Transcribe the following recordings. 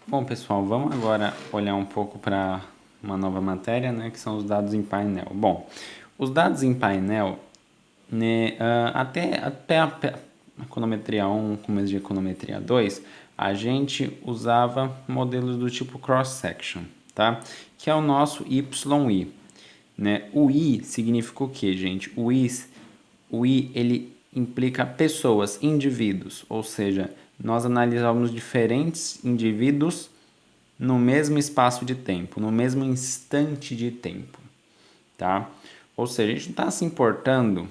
Bom, pessoal, vamos agora olhar um pouco para uma nova matéria, né, que são os dados em painel. Bom, os dados em painel, né, até a econometria 1, começo de econometria 2, a gente usava modelos do tipo cross-section, tá? Que é o nosso YI, né? O I significa o quê, gente? O I ele implica pessoas, indivíduos, ou seja, nós analisamos diferentes indivíduos no mesmo espaço de tempo, no mesmo instante de tempo, tá? Ou seja, a gente não está se importando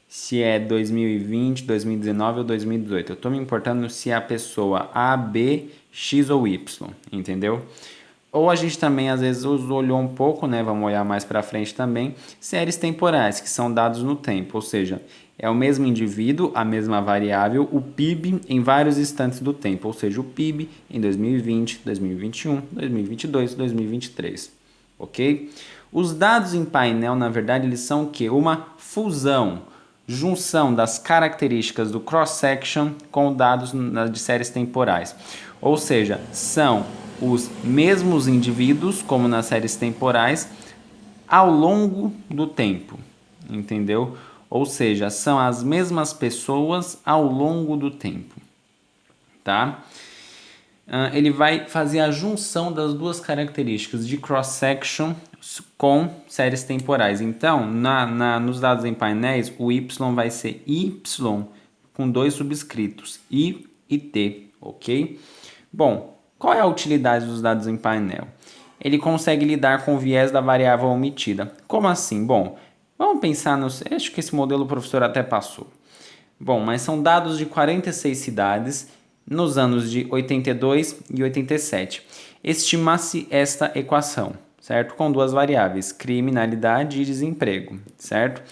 se é 2020, 2019 ou 2018. Eu estou me importando se é a pessoa A, B, X ou Y, entendeu? Ou a gente também às vezes olhou um pouco, né? Vamos olhar mais para frente também, séries temporais, que são dados no tempo, ou seja, é o mesmo indivíduo, a mesma variável, o PIB em vários instantes do tempo, ou seja, o PIB em 2020, 2021, 2022, 2023, ok? Os dados em painel, na verdade, eles são o quê? Uma fusão, junção das características do cross-section com dados de séries temporais. Ou seja, são os mesmos indivíduos, como nas séries temporais, ao longo do tempo, entendeu? Ou seja, são as mesmas pessoas ao longo do tempo, tá? Ele vai fazer a junção das duas características de cross-section com séries temporais. Então, nos dados em painéis, o Y vai ser Y com dois subscritos, I e T, ok? Bom, qual é a utilidade dos dados em painel? Ele consegue lidar com o viés da variável omitida. Como assim? Bom, vamos pensar acho que esse modelo o professor até passou. Bom, mas são dados de 46 cidades nos anos de 82 e 87. Estima-se esta equação, certo? Com duas variáveis, criminalidade e desemprego, certo?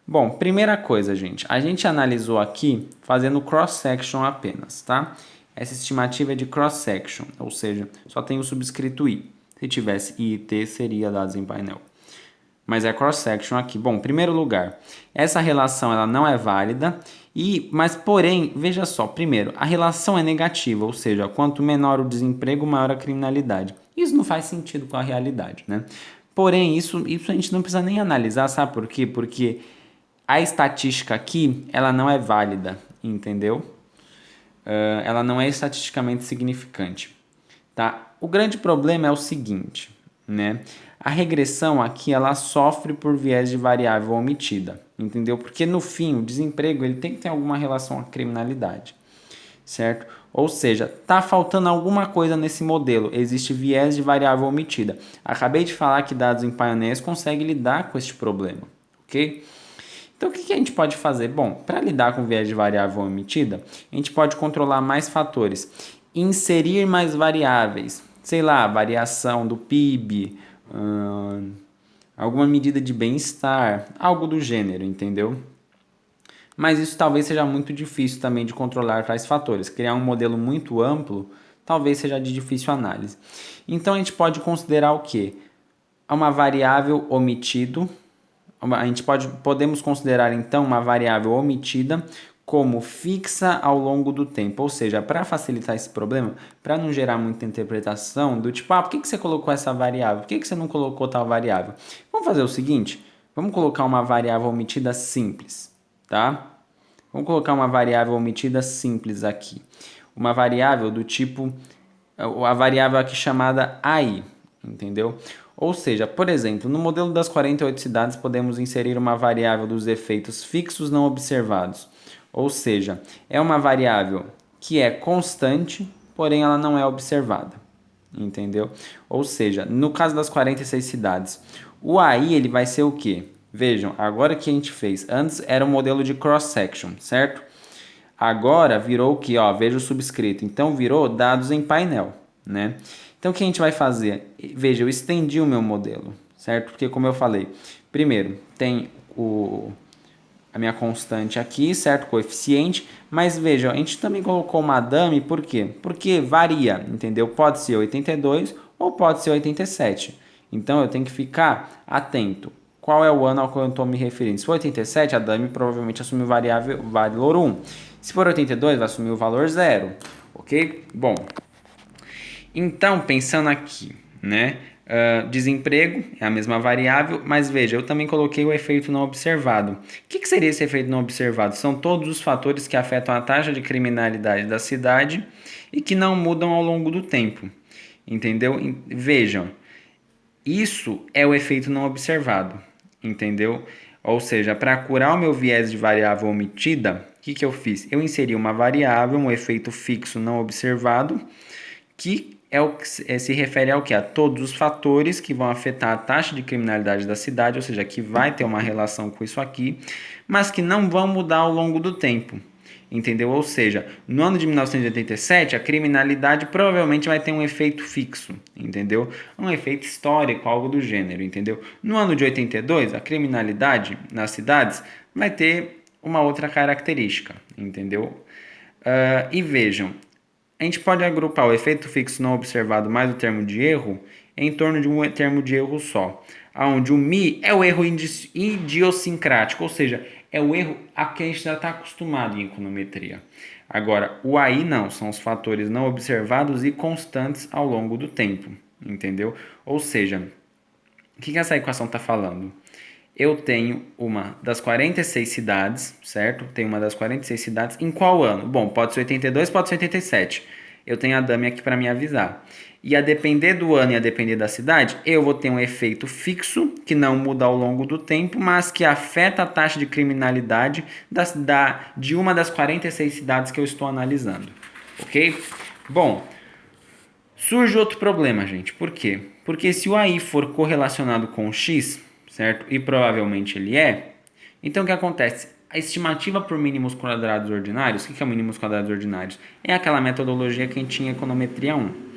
Bom, primeira coisa, gente, a gente analisou aqui fazendo cross-section apenas, tá? Essa estimativa é de cross-section, ou seja, só tem o subscrito I. Se tivesse I e T, seria dados em painel. Mas é cross-section aqui. Bom, em primeiro lugar, essa relação ela não é válida, mas porém, veja só, primeiro, a relação é negativa, ou seja, quanto menor o desemprego, maior a criminalidade. Isso não faz sentido com a realidade, né? Porém, isso a gente não precisa nem analisar, sabe por quê? Porque a estatística aqui, ela não é válida, entendeu? Ela não é estatisticamente significante, tá? O grande problema é o seguinte, né? A regressão aqui, ela sofre por viés de variável omitida, entendeu? Porque no fim, o desemprego, ele tem que ter alguma relação à criminalidade, certo? Ou seja, tá faltando alguma coisa nesse modelo, existe viés de variável omitida. Acabei de falar que dados em painéis conseguem lidar com este problema, ok? Então, o que a gente pode fazer? Bom, para lidar com viés de variável omitida, a gente pode controlar mais fatores, inserir mais variáveis, sei lá, variação do PIB, alguma medida de bem-estar, algo do gênero, entendeu? Mas isso talvez seja muito difícil também de controlar tais fatores. Criar um modelo muito amplo talvez seja de difícil análise. Então, a gente pode considerar o quê? Uma variável omitido. Podemos considerar então uma variável omitida como fixa ao longo do tempo, ou seja, para facilitar esse problema, para não gerar muita interpretação do tipo, por que você colocou essa variável? Por que você não colocou tal variável? Vamos fazer o seguinte, vamos colocar uma variável omitida simples, tá? Vamos colocar uma variável omitida simples aqui. Uma variável do tipo, a variável aqui chamada AI, entendeu? Ou seja, por exemplo, no modelo das 48 cidades podemos inserir uma variável dos efeitos fixos não observados. Ou seja, é uma variável que é constante, porém ela não é observada. Entendeu? Ou seja, no caso das 46 cidades, o AI ele vai ser o quê? Vejam, agora que a gente fez, antes era um modelo de cross-section, certo? Agora virou o que? Ó, veja o subscrito. Então virou dados em painel, né? Então o que a gente vai fazer? Veja, eu estendi o meu modelo, certo? Porque como eu falei, primeiro tem a minha constante aqui, certo? Coeficiente, mas veja, a gente também colocou uma dummy, por quê? Porque varia, entendeu? Pode ser 82 ou pode ser 87. Então eu tenho que ficar atento. Qual é o ano ao qual eu estou me referindo? Se for 87, a dummy provavelmente assume o valor 1. Se for 82, vai assumir o valor 0, ok? Bom, Então, pensando aqui, né? Desemprego é a mesma variável, mas veja, eu também coloquei o efeito não observado. O que seria esse efeito não observado? São todos os fatores que afetam a taxa de criminalidade da cidade e que não mudam ao longo do tempo. Entendeu? Vejam, isso é o efeito não observado. Entendeu? Ou seja, para curar o meu viés de variável omitida, o que eu fiz? Eu inseri uma variável, um efeito fixo não observado, que se refere ao que? A todos os fatores que vão afetar a taxa de criminalidade da cidade, ou seja, que vai ter uma relação com isso aqui, mas que não vão mudar ao longo do tempo. Entendeu? Ou seja, no ano de 1987, a criminalidade provavelmente vai ter um efeito fixo, entendeu? Um efeito histórico, algo do gênero, entendeu? No ano de 82, a criminalidade nas cidades vai ter uma outra característica, entendeu? E vejam, a gente pode agrupar o efeito fixo não observado mais o termo de erro em torno de um termo de erro só, onde o mi é o erro idiosincrático, ou seja, é o erro a que a gente já está acostumado em econometria. Agora, o AI não, são os fatores não observados e constantes ao longo do tempo, entendeu? Ou seja, o que essa equação está falando? Eu tenho uma das 46 cidades, certo? Tenho uma das 46 cidades. Em qual ano? Bom, pode ser 82, pode ser 87. Eu tenho a Dami aqui para me avisar. E a depender do ano e a depender da cidade, eu vou ter um efeito fixo, que não muda ao longo do tempo, mas que afeta a taxa de criminalidade de uma das 46 cidades que eu estou analisando. Ok? Bom, surge outro problema, gente. Por quê? Porque se o AI for correlacionado com o X, certo? E provavelmente ele é. Então o que acontece? A estimativa por mínimos quadrados ordinários, o que é mínimos quadrados ordinários? É aquela metodologia que a gente tinha em econometria 1.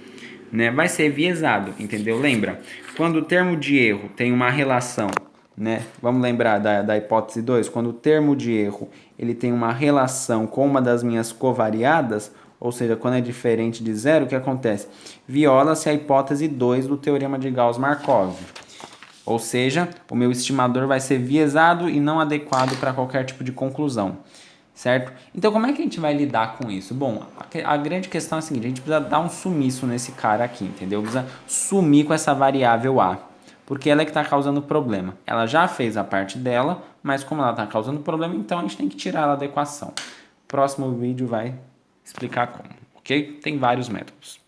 Né? Vai ser viesado, entendeu? Lembra? Quando o termo de erro tem uma relação, né? Vamos lembrar da hipótese 2, quando o termo de erro ele tem uma relação com uma das minhas covariadas, ou seja, quando é diferente de zero, o que acontece? Viola-se a hipótese 2 do teorema de Gauss-Markov. Ou seja, o meu estimador vai ser viesado e não adequado para qualquer tipo de conclusão, certo? Então, como é que a gente vai lidar com isso? Bom, a grande questão é a seguinte, a gente precisa dar um sumiço nesse cara aqui, entendeu? Precisa sumir com essa variável A, porque ela é que está causando problema. Ela já fez a parte dela, mas como ela está causando problema, então a gente tem que tirar ela da equação. O próximo vídeo vai explicar como, ok? Tem vários métodos.